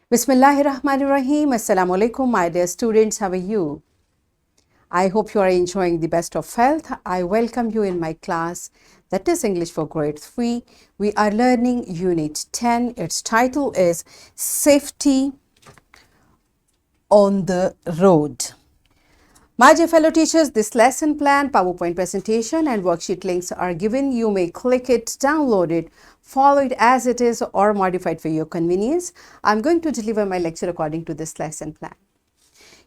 Bismillahirrahmanirrahim. Assalamu alaikum, my dear students. How are you? I hope you are enjoying the best of health. I welcome you in my class, that is English for grade 3. We are learning Unit 10. Its title is Safety on the Road. My dear fellow teachers, this lesson plan, PowerPoint presentation and worksheet links are given. You may click it, download it, follow it as it is or modify it for your convenience. I'm going to deliver my lecture according to this lesson plan.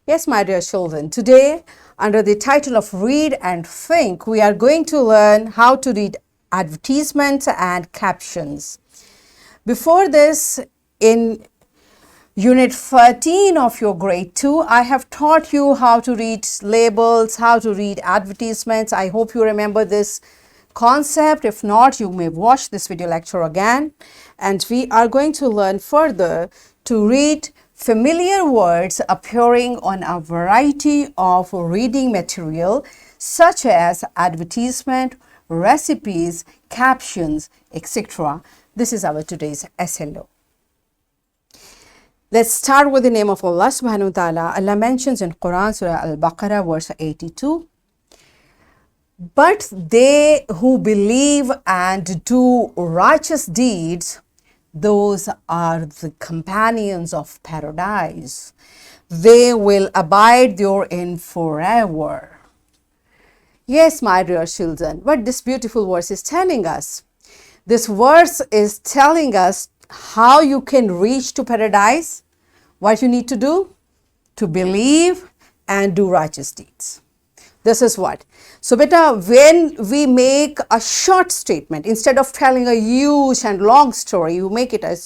Yes, my dear children, today under the title of Read and Think, we are going to learn how to read advertisements and captions. Before this, in Unit 13 of your grade 2, I have taught you how to read labels, how to read advertisements. I hope you remember this concept. If not, you may watch this video lecture again. And we are going to learn further to read familiar words appearing on a variety of reading material such as advertisement, recipes, captions, etc. This is our today's SLO. Let's start with the name of Allah subhanahu wa ta'ala. Allah mentions in Quran, Surah Al-Baqarah, verse 82. But they who believe and do righteous deeds, those are the companions of paradise. They will abide therein forever. Yes, my dear children, what this beautiful verse is telling us. This verse is telling us how you can reach to paradise, what you need to do, to believe and do righteous deeds. This is what. So beta, when we make a short statement, instead of telling a huge and long story, you make it a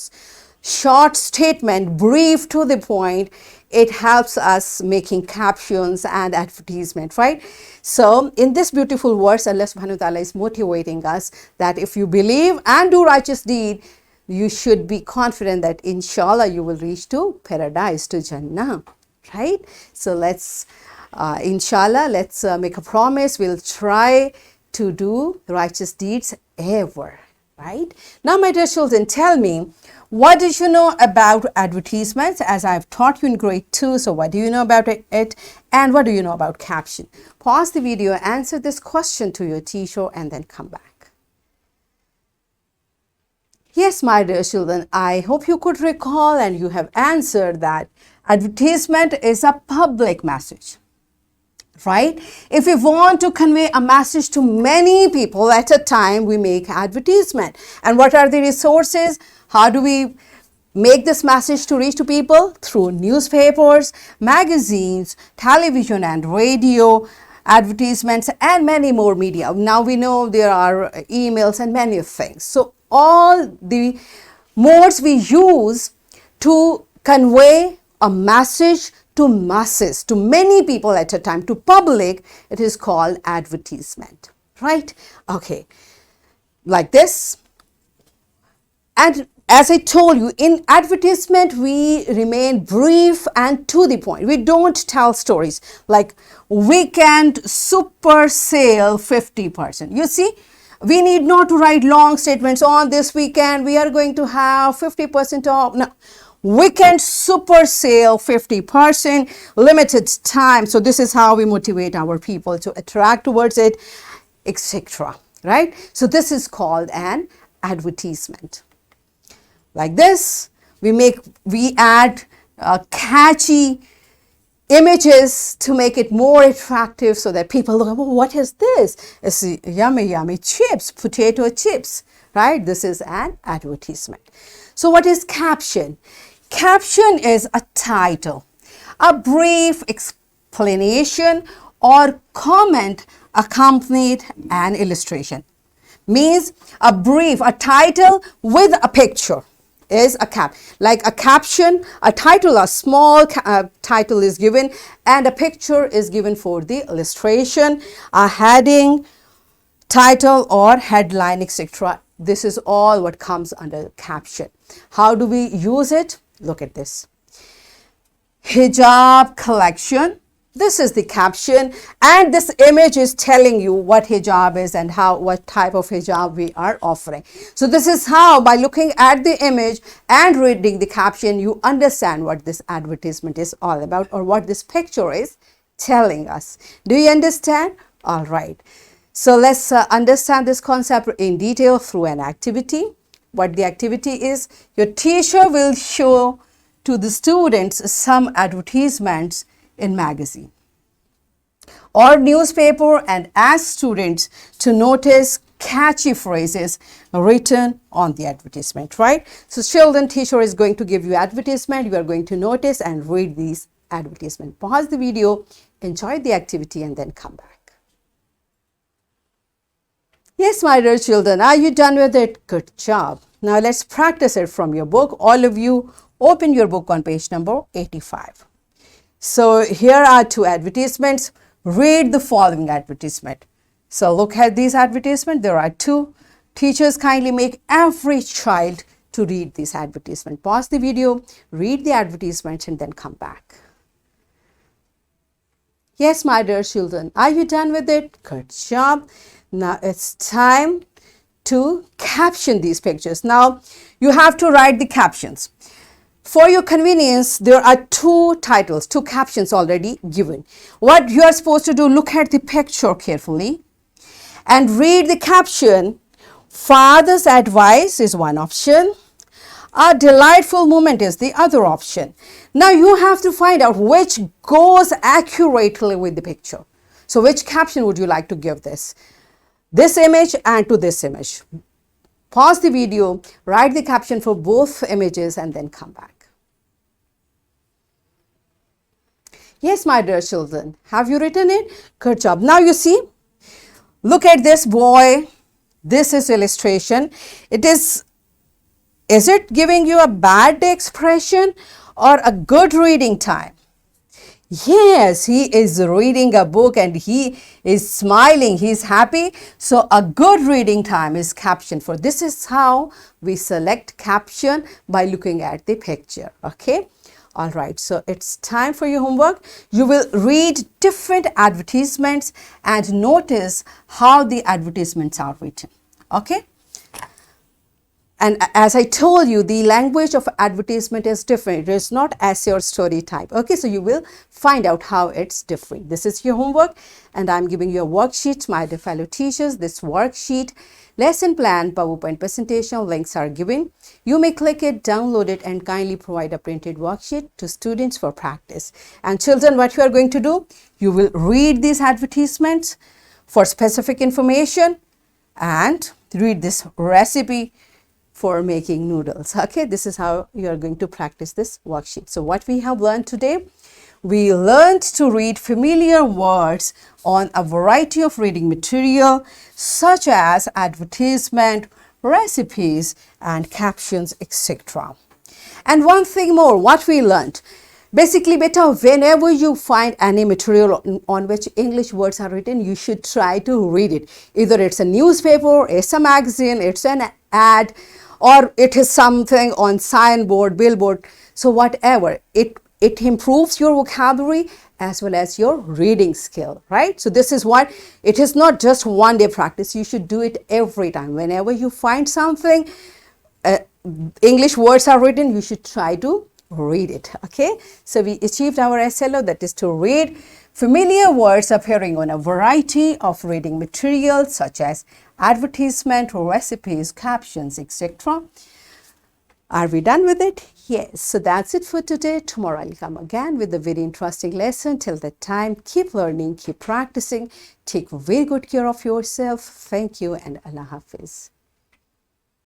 short statement, brief to the point. It helps us making captions and advertisement, right? So in this beautiful verse, Allah subhanahu wa ta'ala is motivating us that if you believe and do righteous deed, you should be confident that inshallah you will reach to paradise, to Jannah, right? So let's inshallah, let's make a promise. We'll try to do righteous deeds ever, right? Now, my dear children, tell me, what did you know about advertisements as I've taught you in grade 2? So what do you know about it? And what do you know about caption? Pause the video, answer this question to your teacher and then come back. Yes, my dear children, I hope you could recall and you have answered that advertisement is a public message, right? If we want to convey a message to many people at a time, we make advertisement. And what are the resources? How do we make this message to reach to people? Through newspapers, magazines, television and radio, advertisements, and many more media. Now we know there are emails and many things. So all the modes we use to convey a message to masses, to many people at a time, to public, it is called advertisement, right? Okay, like this. And as I told you, in advertisement, we remain brief and to the point. We don't tell stories like weekend super sale 50%. You see, we need not to write long statements on this weekend. We are going to have 50% off. No. Weekend super sale 50%, limited time. So this is how we motivate our people to attract towards it, etc. Right? So this is called an advertisement. Like this, we add catchy images to make it more attractive so that people look, oh, what is this? It's yummy chips, potato chips, right? This is an advertisement. So what is caption? Caption is a title, a brief explanation or comment accompanied an illustration. Means a title with a picture is a cap. Like a caption, a title, a small title is given and a picture is given for the illustration, a heading, title or headline, etc. This is all what comes under caption. How do we use it? Look at this. Hijab collection This is the caption, and this image is telling you what hijab is and what type of hijab we are offering. So this is how, by looking at the image and reading the caption, you understand what this advertisement is all about, or what this picture is telling us. Do you understand? All right. So let's understand this concept in detail through an activity. What the activity is, your teacher will show to the students some advertisements in magazine or newspaper and ask students to notice catchy phrases written on the advertisement, right? So children, teacher is going to give you advertisement. You are going to notice and read these advertisement. Pause the video, enjoy the activity, and then come back. Yes, my dear children, are you done with it? Good job. Now let's practice it from your book. All of you, open your book on page number 85. So here are two advertisements. Read the following advertisement. So look at these advertisements. There are two. Teachers, kindly make every child to read this advertisement. Pause the video, read the advertisement, and then come back. Yes, my dear children, are you done with it? Good job. Now it's time to caption these pictures. Now you have to write the captions. For your convenience, there are two titles, two captions already given. What you are supposed to do, look at the picture carefully and read the caption. Father's advice is one option. A delightful moment is the other option. Now you have to find out which goes accurately with the picture. So which caption would you like to give this? This image and to this image. Pause the video, write the caption for both images, and then come back. Yes, my dear children, have you written it? Good job. Now you see, look at this boy. This is illustration. Is it giving you a bad day expression or a good reading time? Yes, he is reading a book and he is smiling. He is happy. So a good reading time is caption for. This is how we select caption, by looking at the picture. Okay. All right. So it's time for your homework. You will read different advertisements and notice how the advertisements are written. Okay. And as I told you, the language of advertisement is different. It is not essay or story type. Okay, so you will find out how it's different. This is your homework, and I'm giving you a worksheet, my dear fellow teachers. This worksheet, lesson plan, PowerPoint presentation links are given. You may click it, download it, and kindly provide a printed worksheet to students for practice. And children, what you are going to do, you will read these advertisements for specific information and read this recipe for making noodles. Okay, this is how you are going to practice this worksheet. So what we have learned today, we learned to read familiar words on a variety of reading material such as advertisement, recipes, and captions, etc. And one thing more, what we learned, basically, beta, whenever you find any material on which English words are written, you should try to read it. Either it's a newspaper, it's a magazine, it's an ad, or it is something on signboard, billboard. So whatever, it improves your vocabulary as well as your reading skill, right? So this is what, it is not just one day practice. You should do it every time. Whenever you find something, English words are written, you should try to read it. Okay, so we achieved our SLO, that is to read familiar words appearing on a variety of reading materials such as advertisement, recipes, captions, etc. Are we done with it? Yes. So that's it for today. Tomorrow I'll come again with a very interesting lesson. Till that time, keep learning, keep practicing, take very good care of yourself. Thank you, and Allah Hafiz.